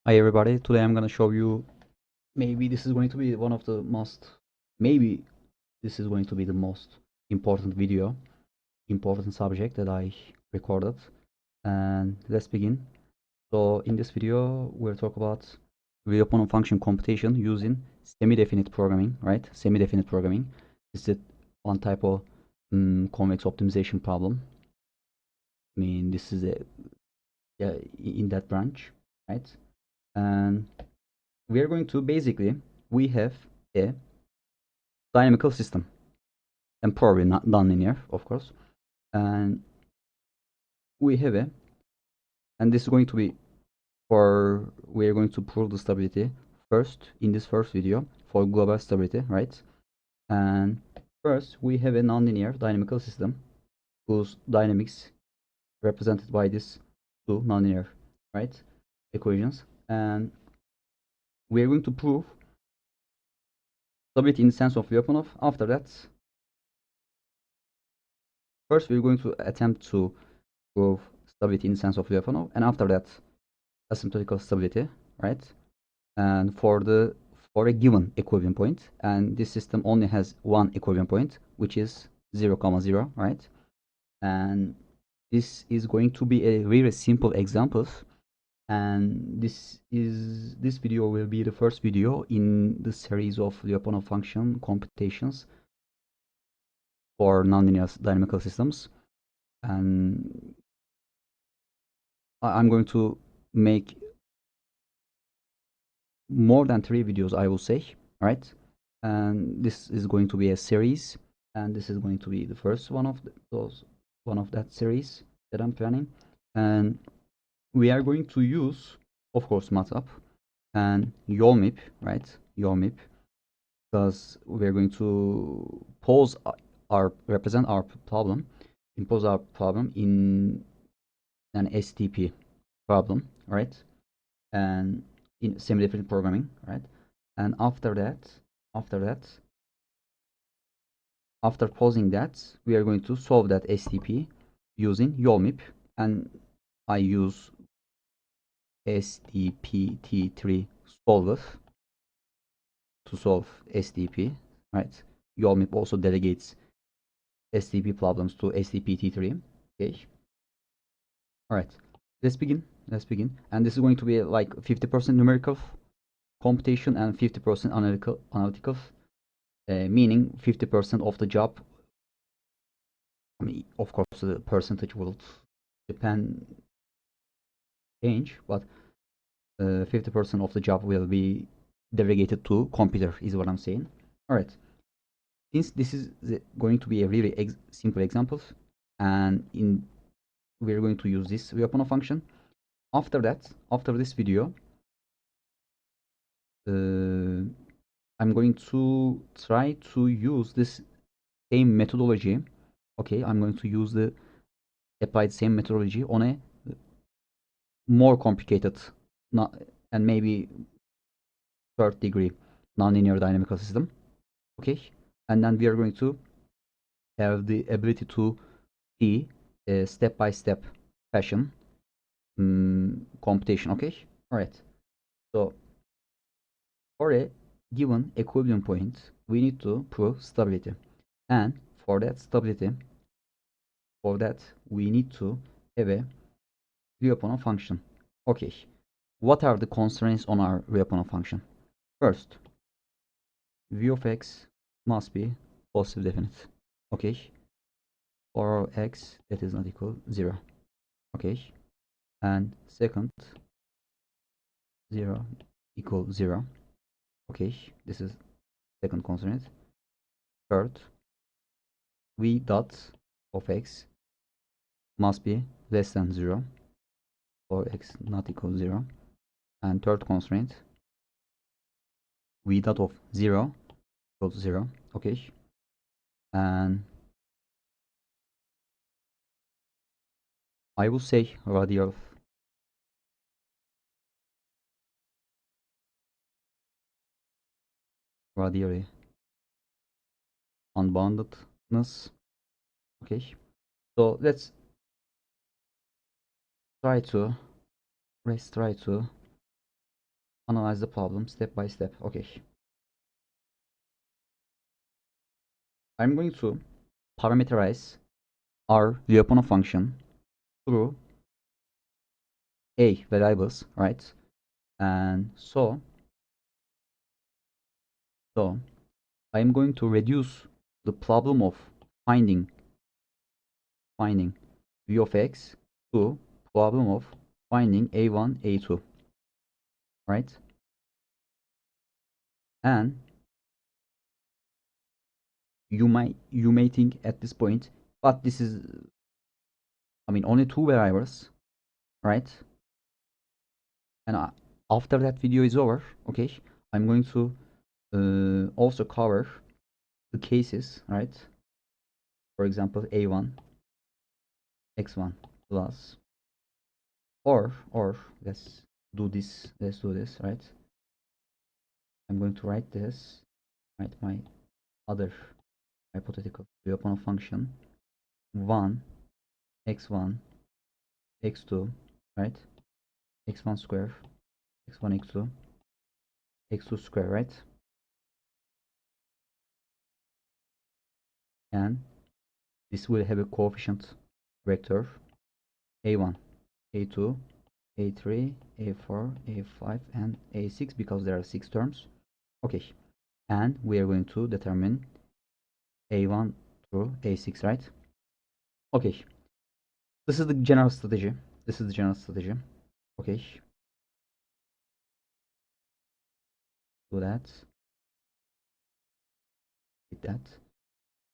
Hi everybody, today I'm gonna show you, maybe this is going to be one of the most, maybe this is going to be the most important video, important subject that I recorded. And let's begin. So in this video, we'll talk about Lyapunov function computation using semi-definite programming, right? Semi-definite programming. This is one type of convex optimization problem. I mean, this is in that branch, right? And we are going to basically, we have a dynamical system and probably not nonlinear, of course. And we have and this is going to be we are going to prove the stability first in this first video for global stability, right? And first we have a nonlinear dynamical system whose dynamics represented by this two nonlinear, right, equations. And we are going to prove stability in the sense of Lyapunov. After that, first we're going to attempt to prove stability in the sense of Lyapunov, and after that asymptotical stability, right? And for a given equilibrium point, and this system only has one equilibrium point, which is 0, 0, right? And this is going to be a very simple example, and this video will be the first video in the series of Lyapunov function computations for nonlinear dynamical systems. And I'm going to make more than 3 videos, I will say, right? And this is going to be a series, and this is going to be the first one of that series that I'm planning. And we are going to use, of course, MATLAB and YALMIP, right? YALMIP, because we're going to represent our problem, impose our problem in an SDP problem, right? And in semi-definite programming, right? And after posing that, we are going to solve that SDP using YALMIP, and I use SDPT3 solver to solve SDP, right? YALMIP also delegates SDP problems to SDPT3. Okay. All right. Let's begin. And this is going to be like 50% numerical computation and 50% analytical, meaning 50% of the job. I mean, of course, the percentage will change, but 50% of the job will be delegated to computer, is what I'm saying. All right. Since this is going to be a really simple example, and we're going to use this Lyapunov function. After this video, I'm going to try to use this same methodology. Okay, I'm going to use the applied same methodology on a more complicated, and maybe third degree nonlinear dynamical system. Okay, and then we are going to have the ability to see a step-by-step fashion computation. Okay, all right. So for a given equilibrium point, we need to prove stability, and for that stability, we need to have a Lyapunov function. Okay, what are the constraints on our Lyapunov function? First, v of x must be positive definite. Okay, for x that is not equal 0. Okay, and second, 0 equal 0. Okay, this is second constraint. Third, v dot of x must be less than 0 for x not equal 0. And third constraint, v dot of 0 equals 0. Okay, and I will say radially unboundedness. Okay, so let's try to analyze the problem step by step. Okay. I'm going to parameterize our Lyapunov function through a variables, right? And so I'm going to reduce the problem of finding v of x to problem of finding a1, a2, right? And you may think at this point, but this is, I mean, only two variables, right? And after that video is over, okay, I'm going to also cover the cases, right? For example, a1, x1 plus, or let's do this, right? I'm going to write this, write my other hypothetical Lyapunov function 1 x1 x2, right? x1 square x1 x2 x2 square, right? And this will have a coefficient vector a1, a2, a3, a4, a5, and a6 because there are 6 terms. Okay, and we are going to determine a1 through a6, right? Okay, this is the general strategy. Okay, do that, hit that.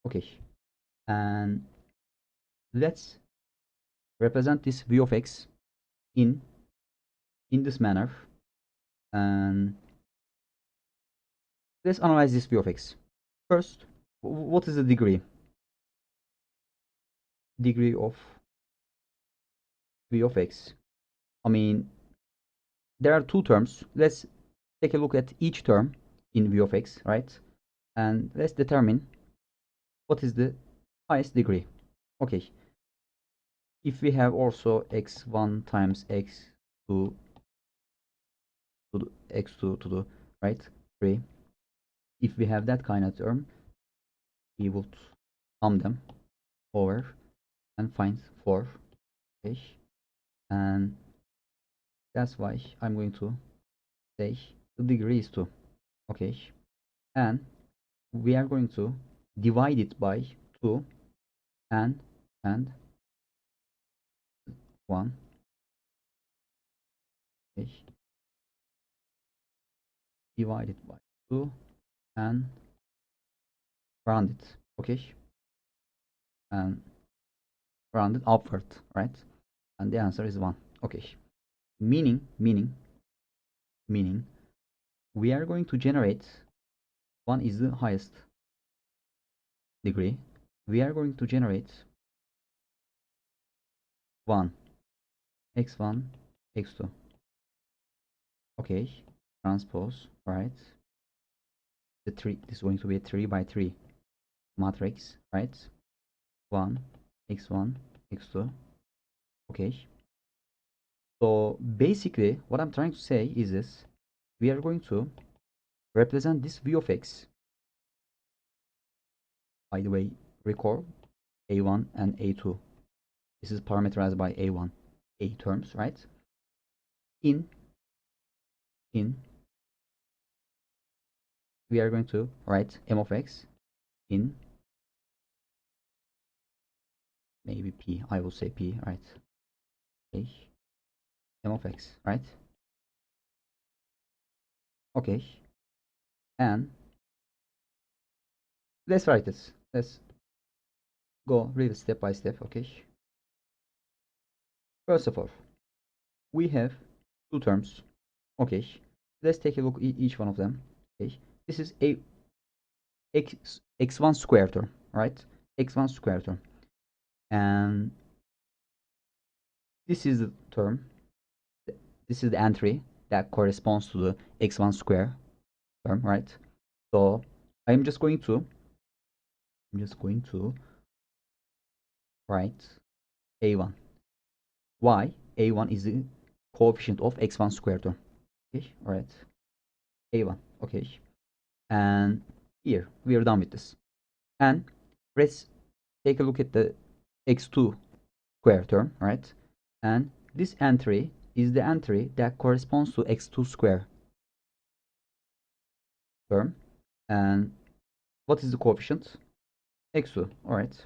Okay, and let's represent this v of x in this manner, and let's analyze this v of x. First, what is the degree of v of x? I mean, there are two terms. Let's take a look at each term in v of x, right? And let's determine what is the highest degree. Okay, if we have also x1 times x2 to the x2 to the right 3, if we have that kind of term, we would sum them over and find 4. Okay, and that's why I'm going to say the degree is 2. Okay, and we are going to divide it by 2 and 1. Okay, divided by 2 and round it. Okay, and round it upward, right? And the answer is 1. Okay, meaning we are going to generate, 1 is the highest degree, we are going to generate 1 x1 x2. Okay, transpose, right? The 3, this is going to be a 3 by 3 matrix, right? 1 x1 x2. Okay, so basically what I'm trying to say is this: we are going to represent this v of x, by the way, recall a1 and a2, this is parameterized by a1, a terms, right? In we are going to write m of x in, maybe p, I will say p, right? Okay, m of x, right? Okay, and let's write this. Let's go really step by step. Okay, first of all, we have two terms. Okay, let's take a look at each one of them. Okay, this is a x1 square term, right? X1 square term, and this is the term, this is the entry that corresponds to the x1 square term, right? So I'm just going to write a1. Why? a1 is the coefficient of x1 square term. Okay, all right. A1. Okay. And here we are done with this. And let's take a look at the x2 square term, right? And this entry is the entry that corresponds to x2 square term. And what is the coefficient? X2. All right.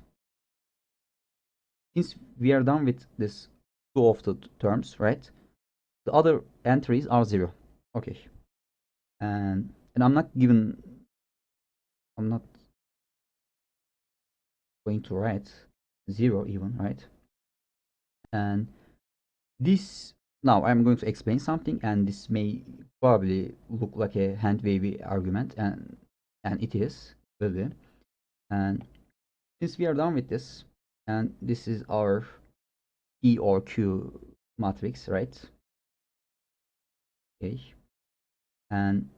Since we are done with this two of the terms, right? The other entries are 0. Okay. And I'm not going to write 0 even, right? And this, now I'm going to explain something, and this may probably look like a hand wavy argument, and it is, will be. And since we are done with this, and this is our P or Q matrix, right? Okay. And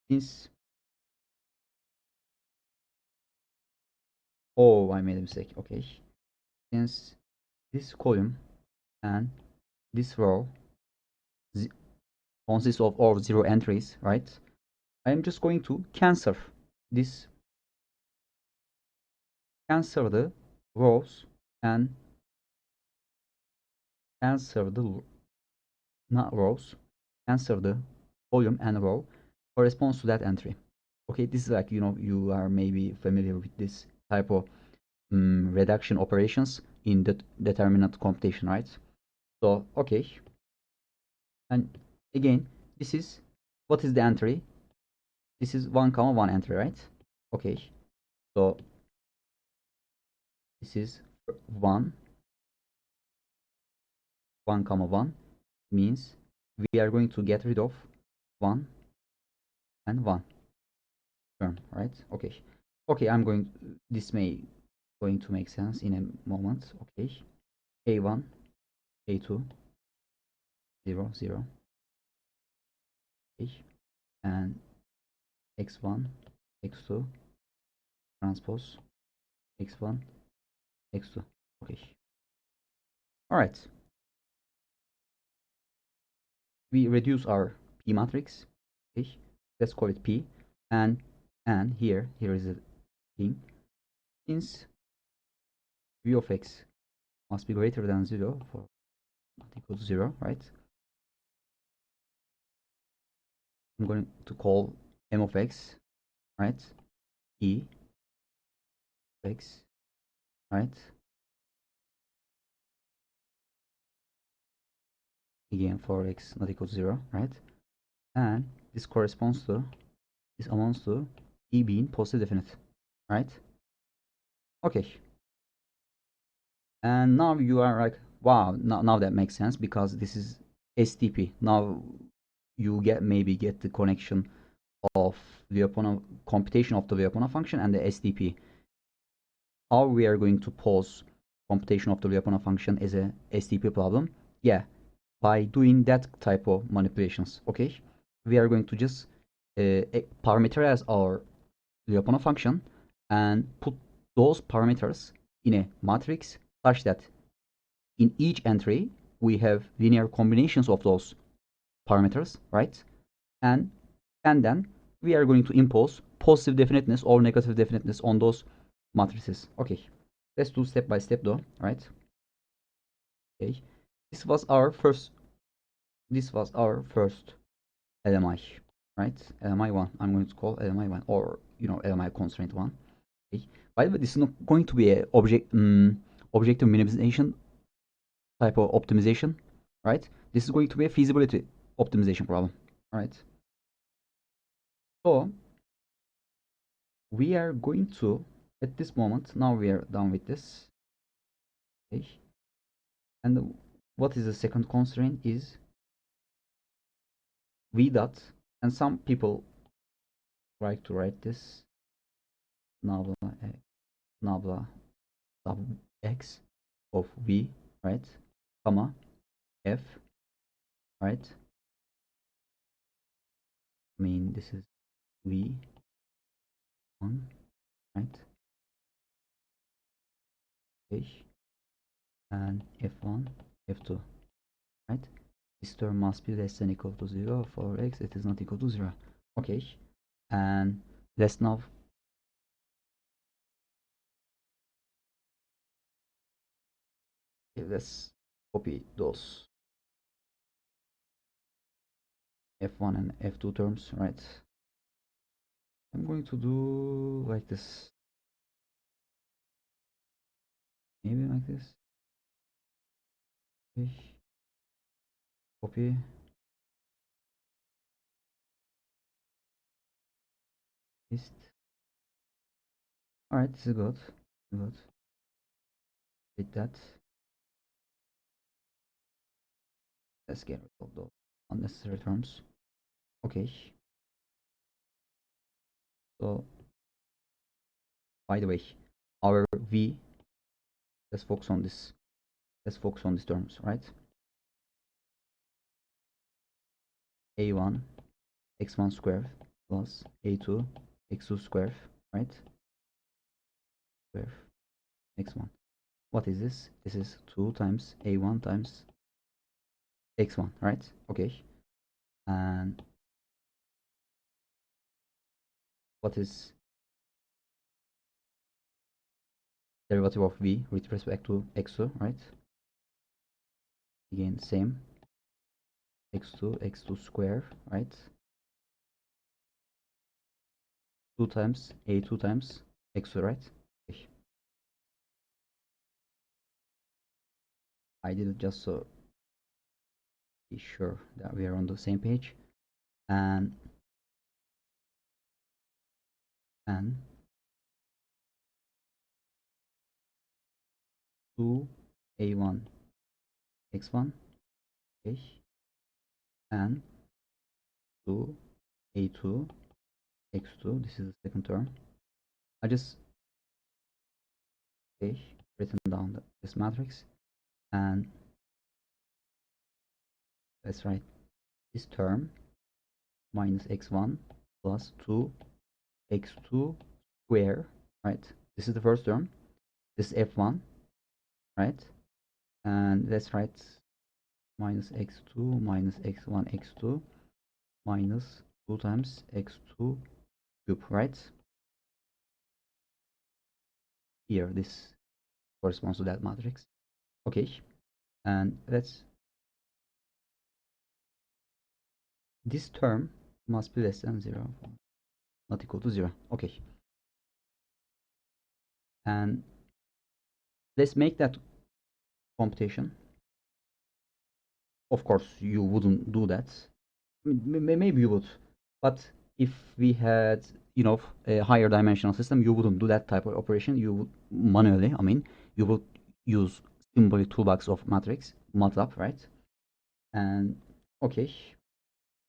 since, oh, I made a mistake. Okay. Since this column and this row consists of all 0 entries, right? I am just going to cancel this, cancel the rows, and cancel the, not rows, cancel the column and row corresponds to that entry. Okay, this is like, you are maybe familiar with this type of reduction operations in the determinant computation, right? So, okay. And again, this is, what is the entry? This is 1 comma 1 entry, right? Okay. So this is 1 comma 1 means we are going to get rid of 1 and 1 term, right? Okay. Okay, this may going to make sense in a moment. Okay. A1, A2, 0, 0. Okay. And X1, X2, transpose, X1, X2. Okay. All right. We reduce our P matrix. Okay. Let's call it P. And here is a thing. Since v of x must be greater than 0 for not equal to 0, right? I'm going to call m of x, right? E of x, right? Again for x not equal to 0, right? And this amounts to e being positive definite, right? Okay. And now you are like, wow, now that makes sense, because this is SDP. Now you maybe get the connection of Lyapunov computation of the Lyapunov function and the SDP. How we are going to pose computation of the Lyapunov function as a SDP problem? Yeah, by doing that type of manipulations. Okay, we are going to just parameterize our Lyapunov function and put those parameters in a matrix such that in each entry we have linear combinations of those parameters, right? And then we are going to impose positive definiteness or negative definiteness on those matrices. Okay, let's do step by step though, right? Okay, this was our first LMI, right? LMI1. I'm going to call LMI1, or LMI constraint 1. Okay. By the way, this is not going to be a objective minimization type of optimization, right? This is going to be a feasibility optimization problem, right? So we are going to, at this moment, now we are done with this. Okay. And what is the second constraint is v dot, and some people like to write this nabla sub x of v, right, comma f, right? I mean, this is v1, right? Okay. And f1, f2, right? this term must be less than or equal to 0 for x it is not equal to 0. Okay, and let's now let's copy those f1 and f2 terms, right? I'm going to do like this, maybe like this. Okay. Copy, paste. All right, this is good. Good. With that, let's get rid of those unnecessary terms. Okay. So, by the way, our v. Let's focus on this. Let's focus on these terms, right? A1 x1 squared plus A2 x2 squared, right? Square x1. What is this? This is 2 times A1 times x1, right? Okay. And what is derivative of v with respect to x2, right? Again, same. x2 square, right? 2 times A2 times x2, right? Okay. I did it just so be sure that we are on the same page. And 2 A1 x1, okay, and 2 A2 x2, this is the second term. I just written down this matrix, and let's write this term minus x1 plus 2 x2 square, right? This is the first term. This is f1, right? And let's write minus x2 minus x1 x2 minus 2 times x2 cube, right? Here, this corresponds to that matrix. Okay, and let's this term must be less than 0, not equal to 0. Okay, and let's make that computation. Of course, you wouldn't do that. Maybe you would, but if we had, you know, a higher dimensional system, you wouldn't do that type of operation. You would manually, I mean, you would use symbolic toolbox of matrix, MATLAB, right? And okay,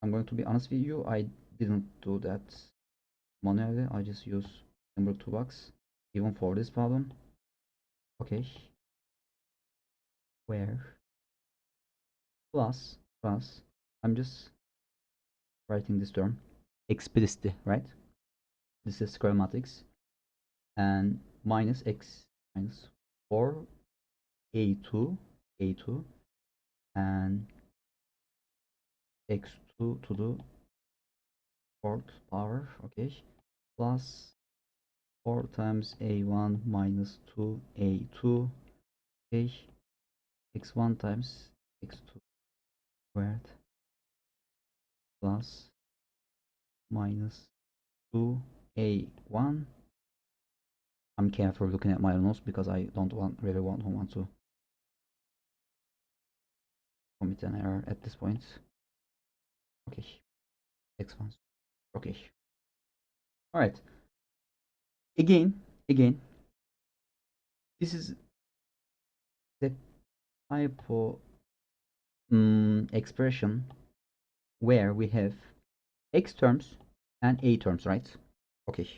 I'm going to be honest with you, I didn't do that manually. I just use symbolic toolbox even for this problem. Okay, where plus I'm just writing this term explicitly, right? This is square matrix, and minus x minus 4 a2 and x2 to the fourth power, okay, plus 4 times a1 minus 2 a2, okay, x1 times x2 squared plus minus 2 a1. I'm careful looking at my notes because I don't really want to commit an error at this point. Okay, x1, okay. All right, again, this is the type of expression where we have x terms and a terms, right? Okay,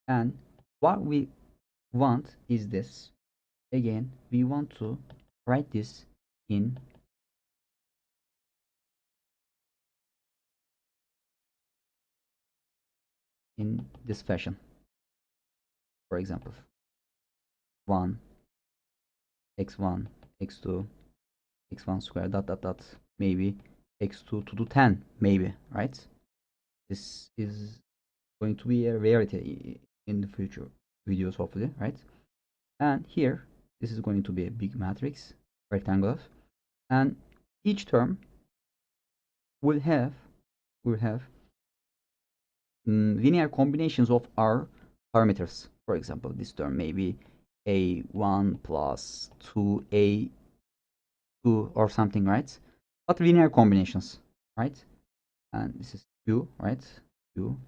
and what we want is this. Again, we want to write this in this fashion. For example, 1 x1 x2 x1 square dot dot dot maybe x2 to the 10, maybe, right? This is going to be a rarity in the future videos, hopefully, right? And here, this is going to be a big matrix, rectangular, and each term will have linear combinations of our parameters. For example, this term may be a1 plus 2a2 or something, right? But linear combinations, right? And this is q, right? Q.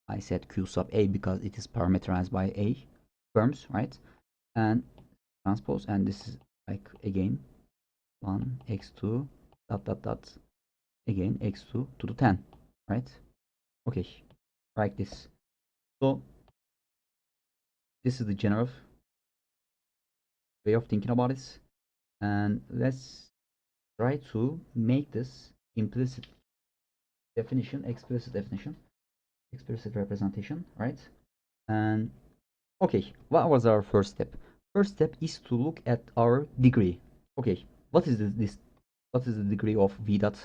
I said q sub a because it is parameterized by a terms, right? And transpose, and this is like again 1 x2 dot dot dot again x2 to the 10, right? Okay, like this. So this is the general way of thinking about it, and let's try to make this implicit definition, explicit representation, right? And okay, what was our first step? First step is to look at our degree. Okay, what is this? What is the degree of v dot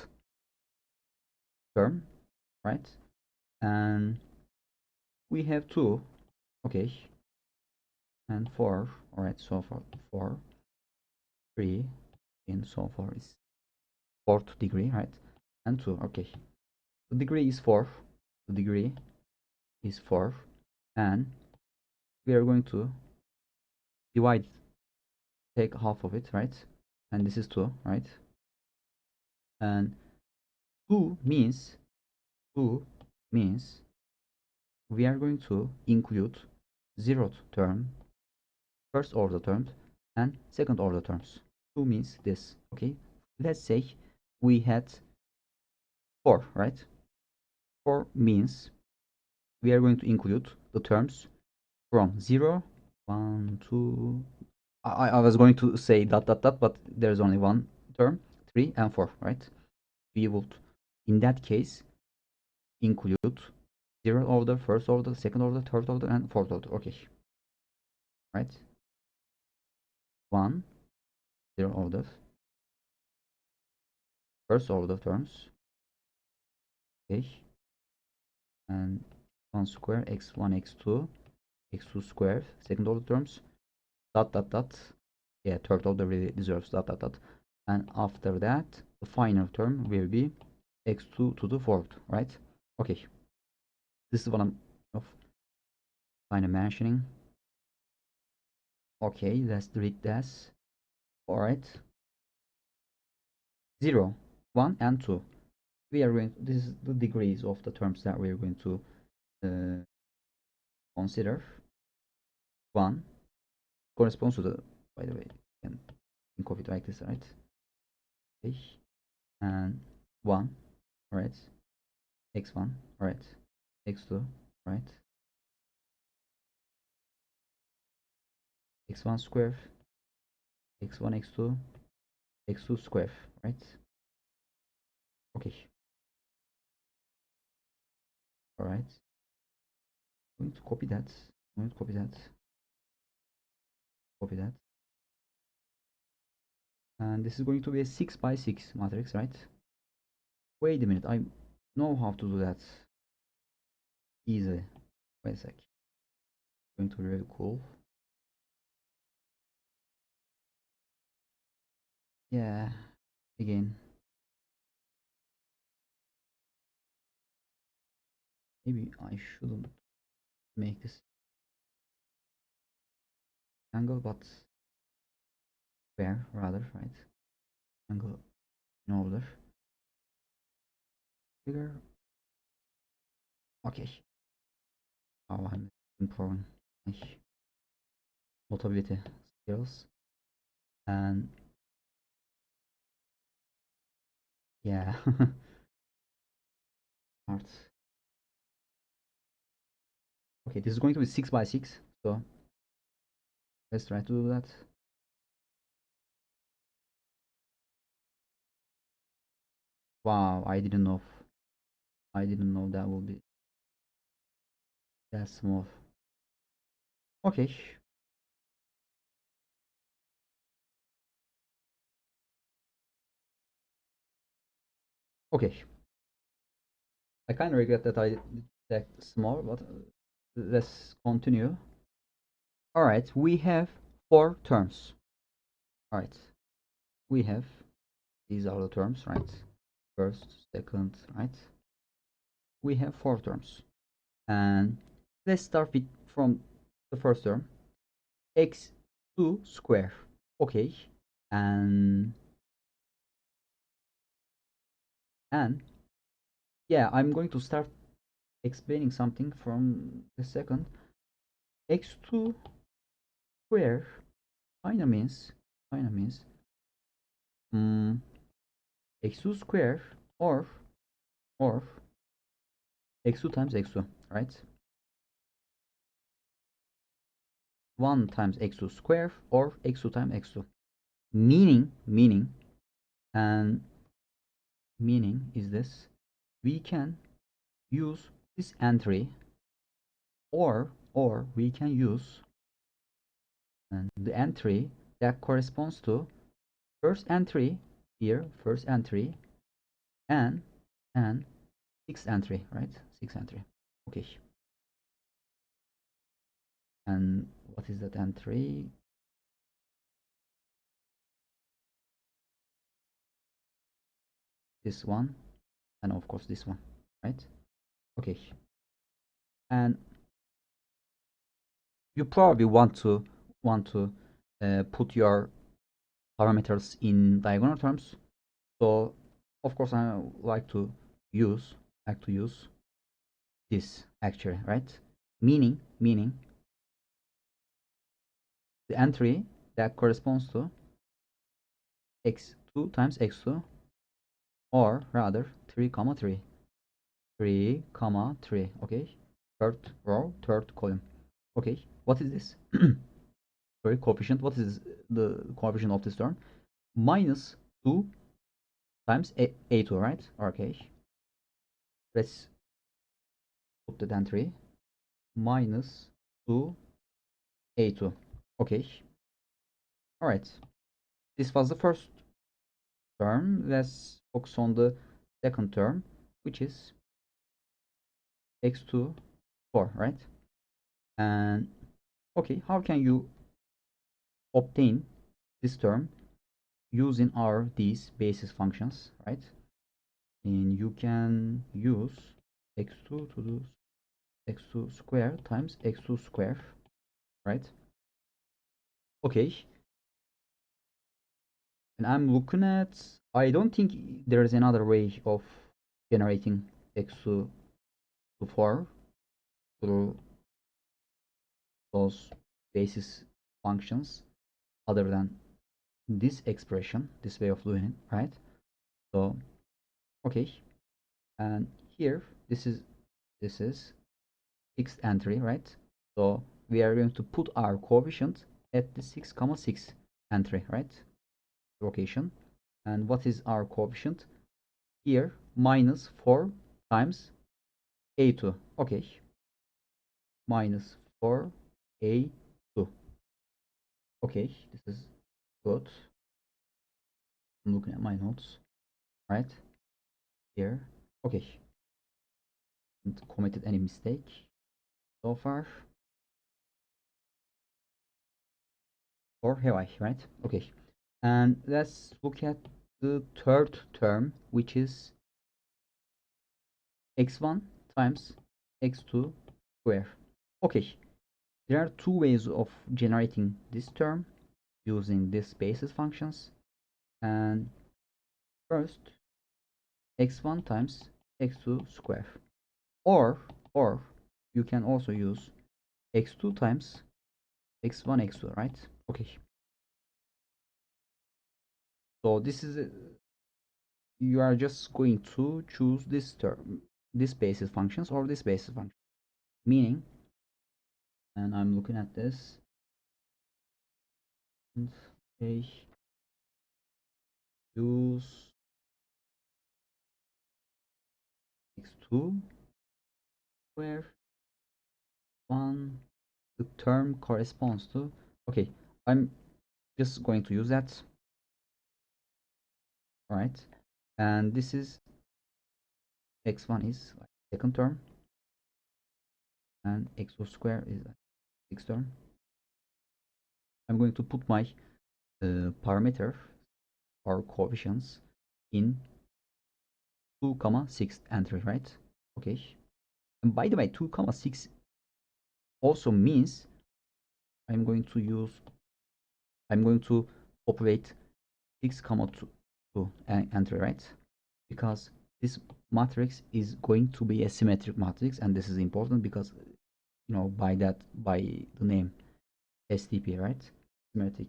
term, right? And we have two, okay, and four. All right, so for 4, 3, and so far is fourth degree, right? And 2, okay. The degree is 4. The degree is 4, and we are going to divide, take half of it, right? And this is 2, right? And 2 means 2 means we are going to include zeroth term, first order terms, and second order terms. 2 means this, okay? Let's say we had 4, right? 4 means we are going to include the terms from 0, 1, 2. I was going to say dot dot dot, but there's only one term, 3 and 4, right? We would, in that case, include 0 order, first order, second order, third order, and fourth order. Okay, right? 1, 0 order, first order terms, okay, and 1 square, x1, x2, x2 square, second order terms, dot dot dot. Yeah, third order really deserves dot dot dot. And after that, the final term will be x2 to the fourth, right? Okay, this is what I'm kind of mentioning. Okay, let's read this. All right, 0, 1, and 2. We are going. This is the degrees of the terms that we are going to consider. 1 corresponds to the. By the way, you can think of it like this, right? Okay, and 1, right? x1, right? x2, right? x1 square, x1, x2, x2 square, right? Okay, all right. I'm going to copy that. I'm going to copy that. Copy that. And this is going to be a 6 by 6 matrix, right? Wait a minute, I know how to do that easily. Wait a sec. Going to be really cool. Yeah, again. Maybe I shouldn't make this angle, but square rather, right? Angle in order. Bigger. Okay. Oh, I'm improving my notability skills. And yeah, art. Okay, this is going to be 6 by 6. So let's try to do that. Wow, I didn't know. I didn't know that would be that small. Okay. Okay, I kind of regret that I did that small, but let's continue. All right, we have 4 terms. All right, we have, these are the terms, right? First, second, right? We have 4 terms, and let's start with from the first term, x2 square. Okay, and yeah, I'm going to start explaining something from the second. X2 square kinda means mm, x2 square or x2 times x2, right? 1 times x2 square or x2 times x2. Meaning and meaning is this: we can use this entry, or we can use the entry that corresponds to first entry here, first entry, and sixth entry, right? Sixth entry. Okay. And what is that entry? This one, and of course this one, right? Okay. And you probably want to put your parameters in diagonal terms. So of course I use like to use this actually, right? Meaning the entry that corresponds to x2 times x2, or rather 3 comma 3, 3 comma 3. Okay, third row, third column. Okay, what is this? Sorry, coefficient. What is the coefficient of this term? Minus 2 times a2, right? Okay, let's put the entry minus 2 a2. Okay, all right, this was the first term. Let's focus on the second term, which is x2 4, right? And okay, how can you obtain this term using these basis functions, right? And you can use x2 to do x2 square times x2 square, right? Okay, and I'm looking at, I don't think there is another way of generating x2 to 4 through those basis functions other than this expression, this way of doing it, right? So okay, and here this is sixth entry, right? So we are going to put our coefficient at the 6 comma 6 entry, right? Location. And what is our coefficient here? Minus 4 times a2. Okay, minus 4 a2. Okay, this is good. I'm looking at my notes, right here. Okay, haven't committed any mistake so far, or have I? Right? Okay, and let's look at the third term, which is x1 times x2 square. Okay, there are 2 ways of generating this term using these basis functions. And first, x1 times x2 square, or you can also use x2 times x1 x2, right? Okay, so this is you are just going to choose this term, this basis functions or this basis function, meaning, and I'm looking at this, okay, use x2 where 1 the term corresponds to. Okay, I'm just going to use that. All right, and this is x1 is like second term, and x2 square is like sixth term. I'm going to put my parameter or coefficients in 2 comma 6 entry, right? Okay. And by the way, 2 comma 6 also means I'm going to populate 6 comma 2 entry, right? Because this matrix is going to be a symmetric matrix, and this is important because, you know, by the name SDP, right? Symmetric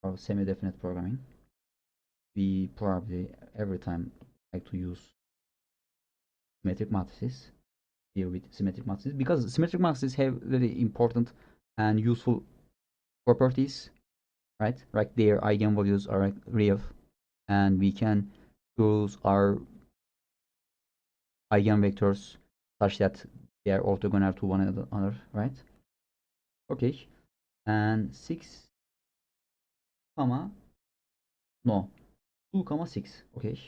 or semi-definite programming. We probably every time like to use symmetric matrices, deal with symmetric matrices, because symmetric matrices have very important and useful properties, right? Like their eigenvalues are real, and we can choose our eigenvectors such that they are orthogonal to one another, right? Okay, and 6 comma no 2 comma 6. Okay,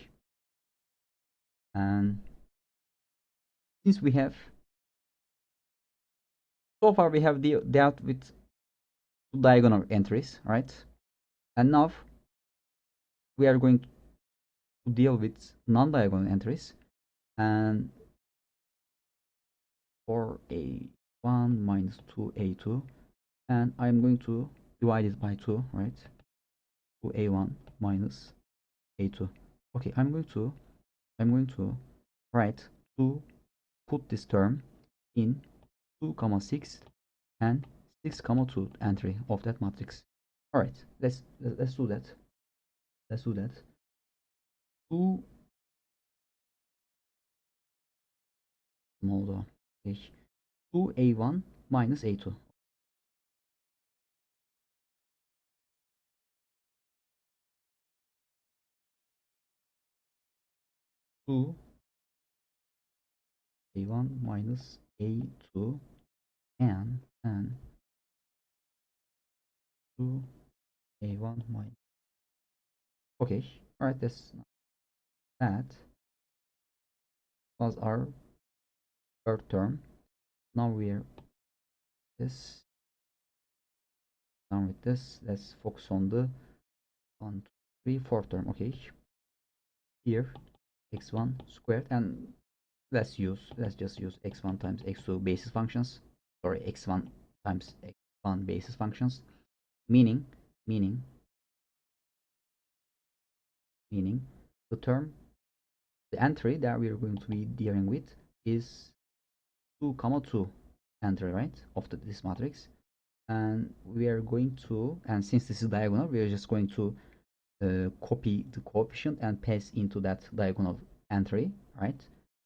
and since we have so far we have dealt with diagonal entries, right? And now we are going to deal with non-diagonal entries, and for a1 minus 2a2, and I'm going to divide it by 2, right? 2a1 minus a2. Okay, I'm going to write to put this term in 2 comma 6 and 6 comma 2 entry of that matrix. All right, let's do that. Let's do that. 2 small okay, 2a1 minus a2. 2 a1 minus a2 and 2 a1 minus. Okay, all right, that was our third term. Now we're this done with this. Let's focus on the 1 2 3 4th term. Okay, here x1 squared, and let's just use x1 times x2 basis functions. Sorry, x1 times x1 basis functions, meaning the term, the entry that we are going to be dealing with is 2 comma 2 entry, right, of this matrix. And we are going to, and since this is diagonal, we are just going to copy the coefficient and pass into that diagonal entry, right?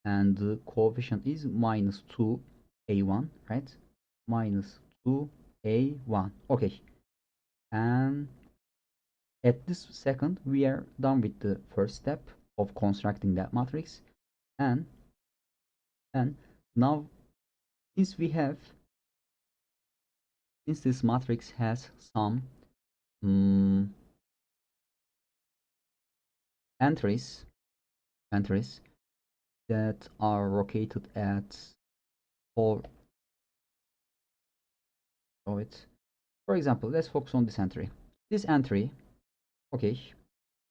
And the coefficient is minus 2a1, right? Minus 2a1. Okay, and at this second we are done with the first step of constructing that matrix. And now since this matrix has some entries that are located at four. Oh, it. For example, let's focus on this entry. This entry, okay.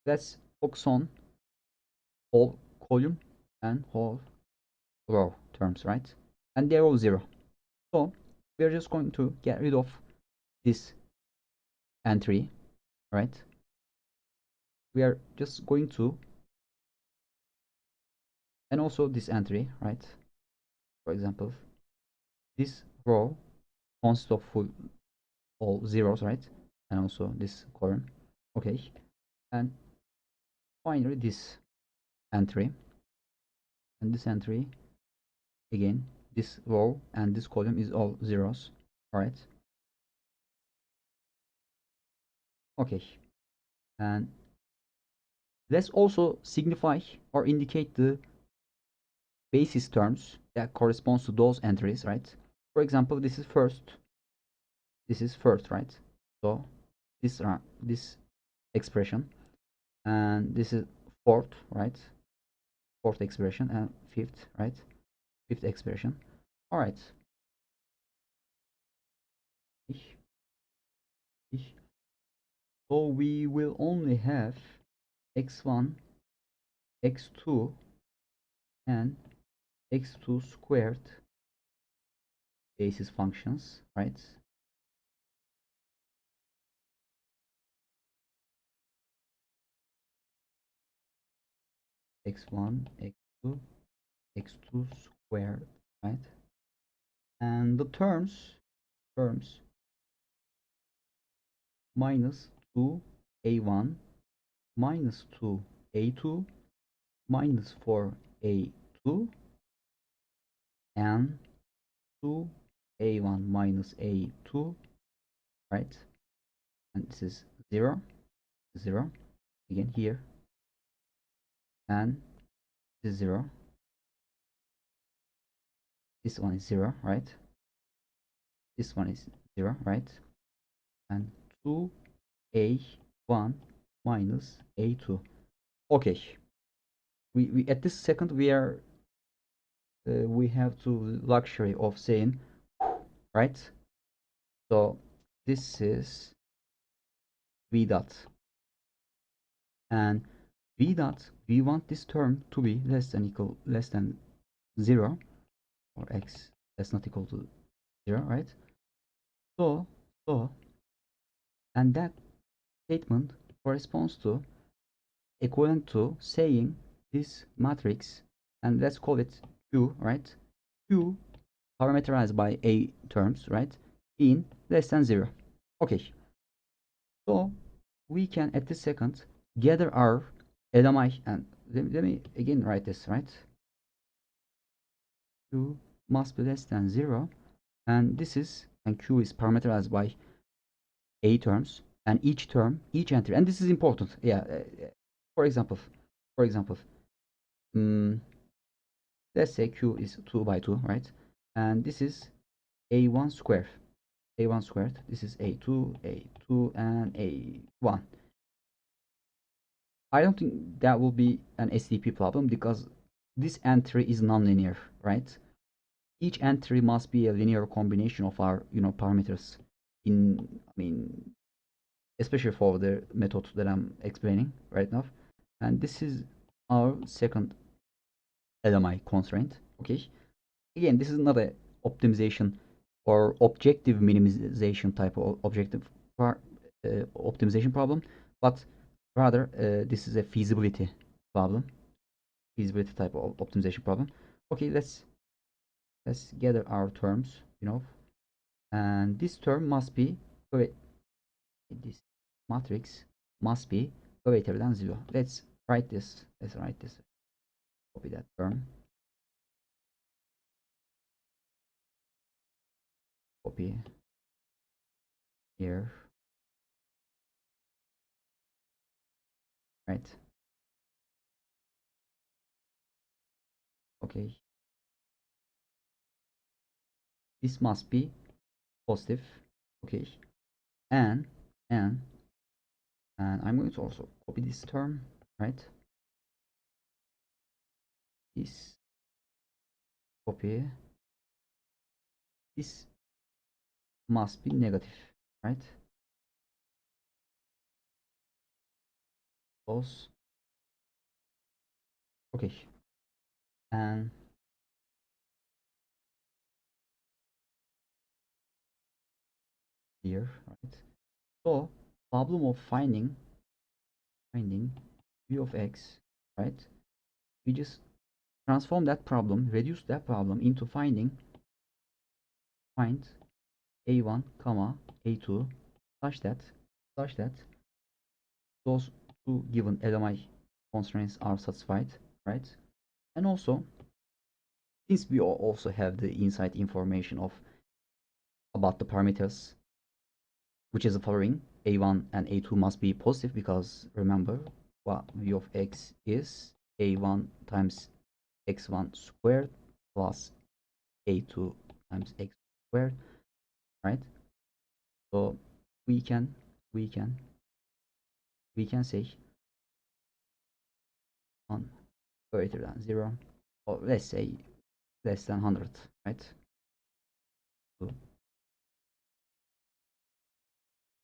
Let's focus on whole column and whole row terms, right? And they're all 0. So we're just going to get rid of this entry, right? We are just going to, and also this entry, right? For example, this row consists of all zeros, right? And also this column, okay. And finally this entry, and this entry again, this row and this column is all zeros, all right? Okay, and let's also signify or indicate the basis terms that corresponds to those entries, right? For example, this is first, right? So this expression, and this is fourth, right? fourth expression and fifth, right? Fifth expression. All right. So we will only have x1, x2, and x2 squared basis functions, right? x1, x2, x2 squared, right? And the terms minus 2a1 minus 2a2 minus 4a2 and 2a1 minus a2, right? And this is 0 again here, and this is 0, this one is 0, right? This one is 0, right? And 2a1 minus a2. Okay, we at this second we are we have to luxury of saying, right? So this is v dot, and v dot, we want this term to be less than 0, or x that's not equal to 0, right? So and that statement corresponds to equivalent to saying this matrix, and let's call it q, right? Q parameterized by a terms, right, in less than 0. Okay, so we can at this second gather our Lmi, and let me again write this, right? Q must be less than 0, and this is, and q is parameterized by a terms, and each term, each entry, and this is important, yeah. For example, let's say q is 2 by 2, right? And this is a1 squared, this is a2, and a1. I don't think that will be an SDP problem, because this entry is nonlinear, right? Each entry must be a linear combination of our, parameters in, I mean, especially for the method that I'm explaining right now. And this is our second Lmi constraint. Okay, again, this is not a optimization or objective minimization type of optimization problem, but rather this is a feasibility problem, feasibility type of optimization problem. Okay, let's gather our terms, and this term must be, this matrix must be greater than 0. Let's write this. Copy that term, copy here, right? Okay, this must be positive. Okay, and I'm going to also copy this term, right? This, copy, this must be negative, right? Close. Okay, and here, right? So problem of finding v of x, right? We just transform that problem, reduce that problem into find a1 comma a2 such that those two given Lmi constraints are satisfied, right? And also, since we also have the inside information of about the parameters, which is the following: a1 and a2 must be positive, because remember what v of x is a1 times x1 squared plus a2 times x squared, right? So we can say on greater than 0, or let's say less than 100, right? So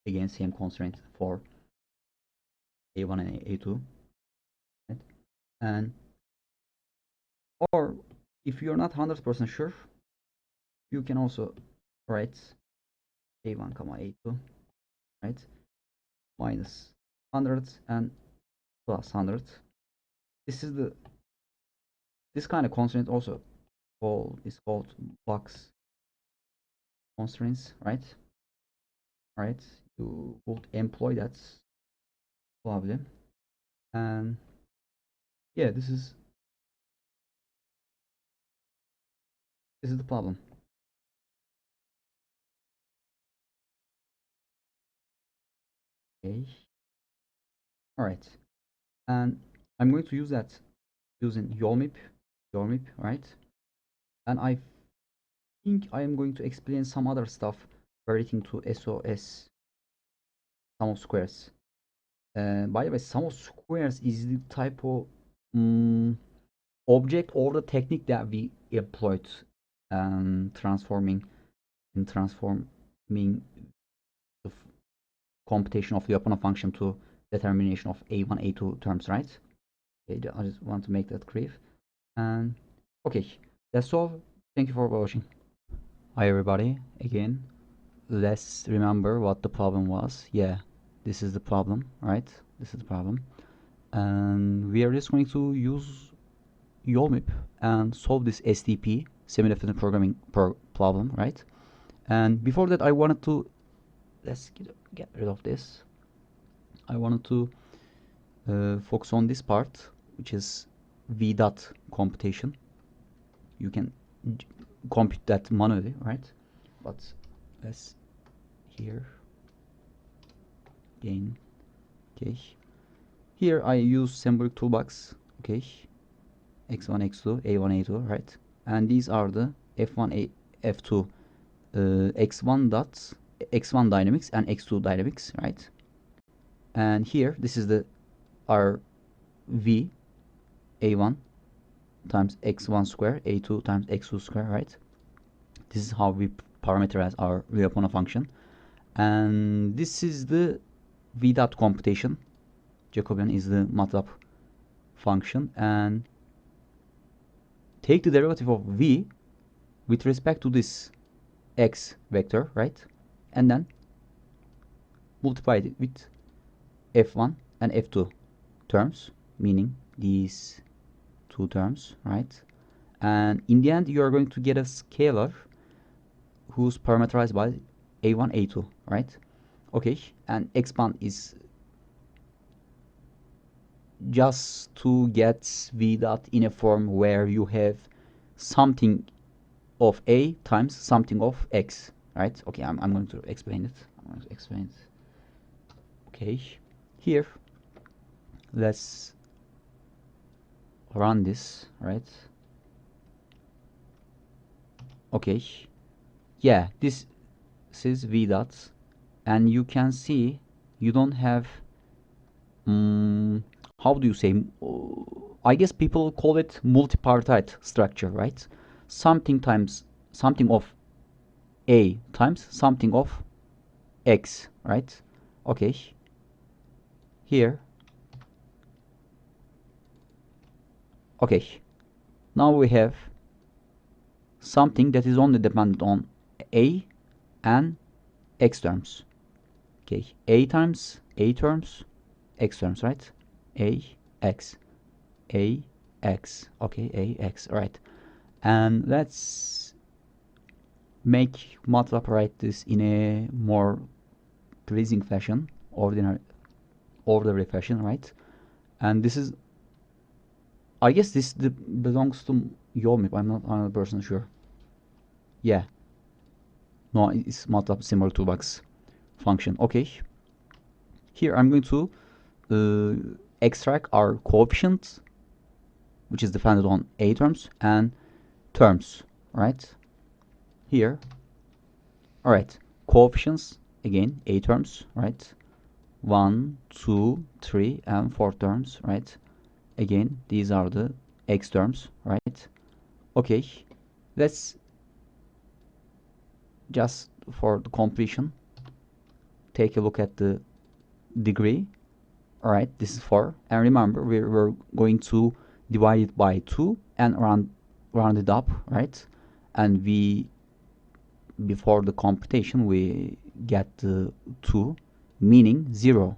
again, same constraint for A1 and A2, right? And or if you're not 100% sure, you can also write A1 comma A2, right? Minus 100 and plus 100. This kind of constraint also is called box constraints, right? Right? You would employ that probably. And yeah, this is the problem. Okay. All right. And I'm going to use that using YALMIP, right? And I think I am going to explain some other stuff relating to SOS, sum of squares. By the way, sum of squares is the type of object or the technique that we employed transforming the computation of Lyapunov function to determination of A1, A2 terms, right? Okay, I just want to make that clear. And okay, that's all. Thank you for watching. Hi everybody, again. Let's remember what the problem was. Yeah, this is the problem, right? This is the problem. And we are just going to use YALMIP and solve this SDP, semi-definite programming problem, right? And before that, I wanted to, let's get rid of this. I wanted to focus on this part, which is v dot computation. You can compute that manually, right? But let's here again. Okay, here I use symbolic toolbox. Okay, x1, x2, a1, a2, right? And these are the f1, f2, x1 dots, x1 dynamics and x2 dynamics, right? And here this is the our v a1 times x1 square, a2 times x2 square, right? This is how we parameterize our Lyapunov function. And this is the v dot computation. Jacobian is the MATLAB function. And take the derivative of v with respect to this x vector, right? And then multiply it with f1 and f2 terms, meaning these two terms, right? And in the end, you are going to get a scalar who's parameterized by a1, a2, right? Okay, and expand is just to get v dot in a form where you have something of a times something of x, right? Okay, I'm going to explain it. Okay, here, let's run this, right? Okay, yeah, this is v dots, and you can see you don't have how do you say, I guess people call it multipartite structure, right? Something times something of a times something of x, right? Okay, here, okay, now we have something that is only dependent on a and x terms. Okay, a times a terms, x terms, right? a x, okay, a x, right? And let's make MATLAB write this in a more pleasing fashion, orderly fashion, right? And this is, I guess this belongs to YALMIP. I'm not 100% sure. Yeah. No, it's MATLAB symbolic toolbox function. Okay. Here I'm going to extract our coefficients, which is dependent on a terms and terms, right? Here. All right. Coefficients, again, a terms, right? 1, 2, 3, and 4 terms, right? Again, these are the x terms, right? Okay, let's just for the completion take a look at the degree. All right, this is 4, and remember we're going to divide it by 2 and round it up, right? And before the computation we get the 2, meaning 0,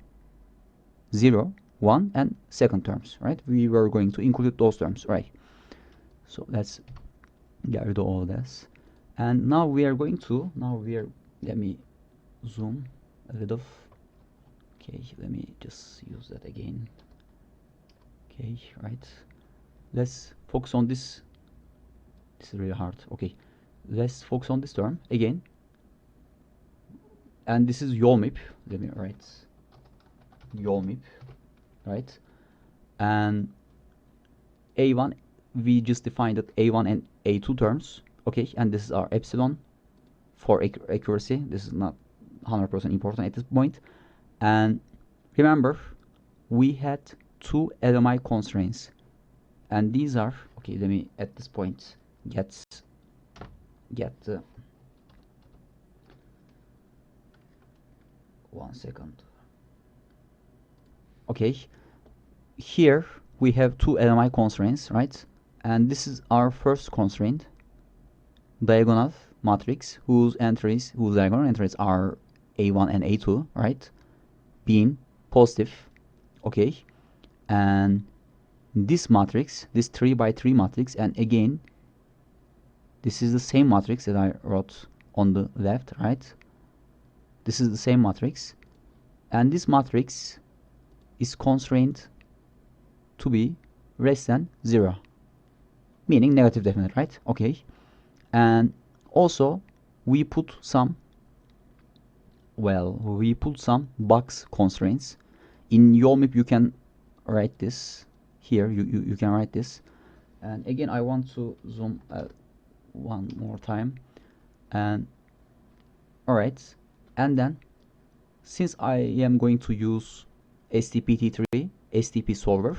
0, 1 and second terms, right? We were going to include those terms, right? So let's get rid of all this, and now we are going to let me zoom a little. Okay, let me just use that again. Okay, right, let's focus on this. This is really hard. Okay, let's focus on this term again, and this is YALMIP. Let me write YALMIP, right? And A1, we just defined that A1 and A2 terms. Okay, and this is our epsilon for accuracy. This is not 100% important at this point. And remember, we had 2 Lmi constraints, and these are, okay, let me at this point get the 1 second. Okay, here we have 2 Lmi constraints, right? And this is our first constraint, diagonal matrix whose diagonal entries are A1 and A2, right, being positive. Okay, and this matrix, this 3 by 3 matrix, and again this is the same matrix that I wrote on the left, right? This is the same matrix, and this matrix is constrained to be less than 0, meaning negative definite, right? Okay, and also we put some box constraints. In YALMIP you can write this here, you can write this, and again I want to zoom one more time, and alright, and then since I am going to use SDPT3 SDP solver,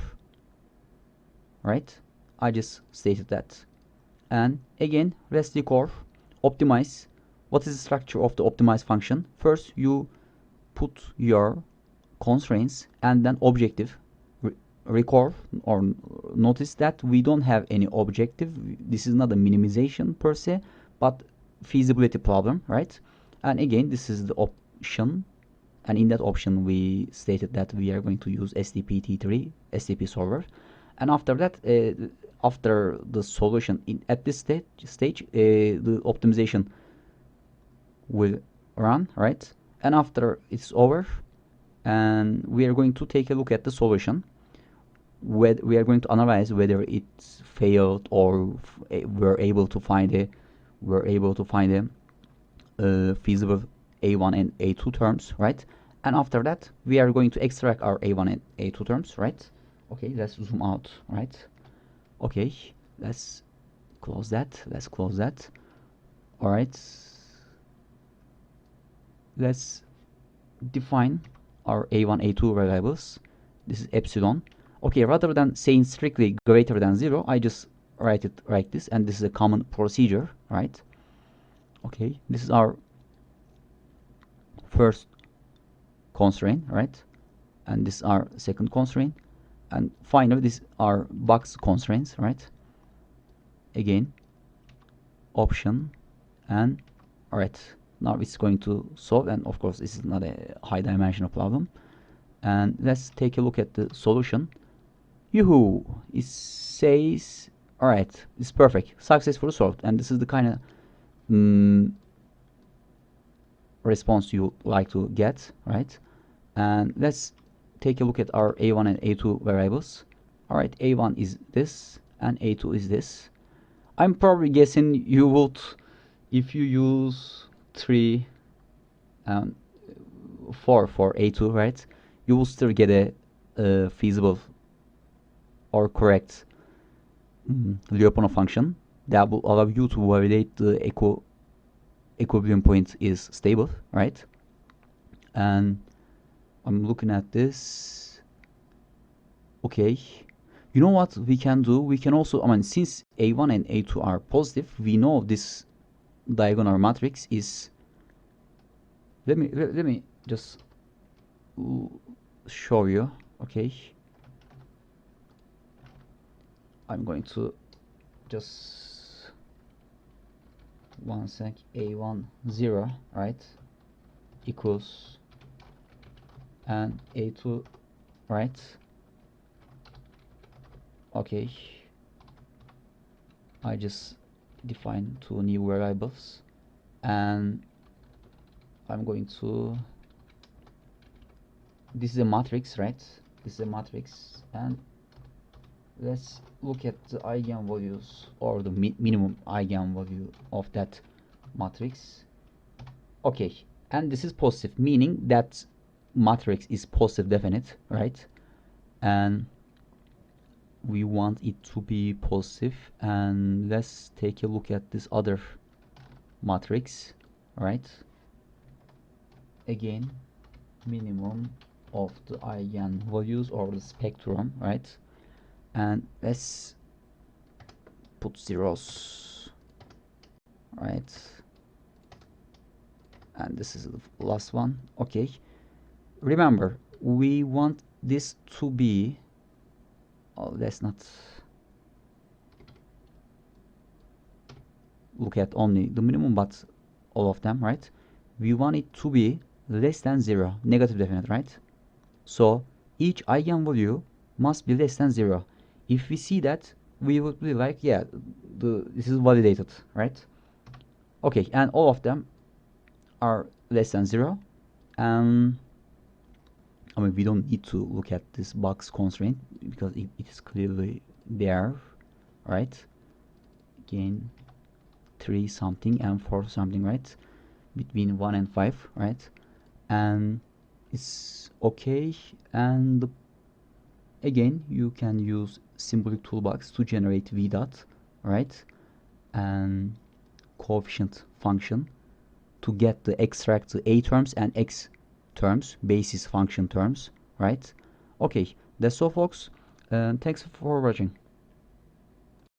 right, I just stated that. And again, let's record optimize. What is the structure of the optimize function? First you put your constraints and then objective. Record or notice that we don't have any objective. This is not a minimization per se, but feasibility problem, right? And again, this is the option, and in that option we stated that we are going to use SDPT3 SDP solver. And after that, after the solution at this stage, the optimization will run, right? And after it's over, and we are going to take a look at the solution. We are going to analyze whether it's failed or we're able to find a feasible A1 and A2 terms, right? And after that we are going to extract our A1 and A2 terms, right? Okay, let's zoom out, right? Okay, let's close that. All right, let's define our A1 A2 variables. This is epsilon. Okay, rather than saying strictly greater than 0, I just write it like this, and this is a common procedure, right? Okay, this is our first constraint, right? And this is our second constraint, and finally this are box constraints, right? Again, option, and all right, now it's going to solve, and of course this is not a high dimensional problem. And let's take a look at the solution. Yoo-hoo! It says, all right, it's perfect, successfully solved, and this is the kind of response you like to get, right? And let's take a look at our A1 and A2 variables. All right, A1 is this, and A2 is this. I'm probably guessing you would, if you use 3 and 4 for A2, right, you will still get a feasible or correct Lyapunov function that will allow you to validate the equilibrium point is stable, right? And I'm looking at this. Okay, You know what we can do? We can also, I mean, since A1 and A2 are positive, we know this diagonal matrix is, let me just show you. Okay, I'm going to just one sec. A1 0, right, equals, and A2, right. Okay, I just define two new variables, and I'm going to, this is a matrix, right? This is a matrix, and let's look at the eigenvalues, or the minimum eigenvalue of that matrix. Okay, and this is positive, meaning that matrix is positive definite, right? And we want it to be positive. And let's take a look at this other matrix, right? Again, minimum of the eigenvalues, or the spectrum, right? And let's put zeros, right? And this is the last one. Okay, remember, we want this to be, oh, let's not look at only the minimum but all of them, right? We want it to be less than 0, negative definite, right? So each eigenvalue must be less than 0. If we see that, we would be like, yeah, this is validated, right? Okay, and all of them are less than 0. And I mean, we don't need to look at this box constraint because it is clearly there, right? Again, 3 something and 4 something, right? Between 1 and 5, right? And it's okay. And again, you can use symbolic toolbox to generate v dot, right? And coefficient function to get the extract the a terms and x terms, basis function terms, right? Okay, that's all, folks. Thanks for watching.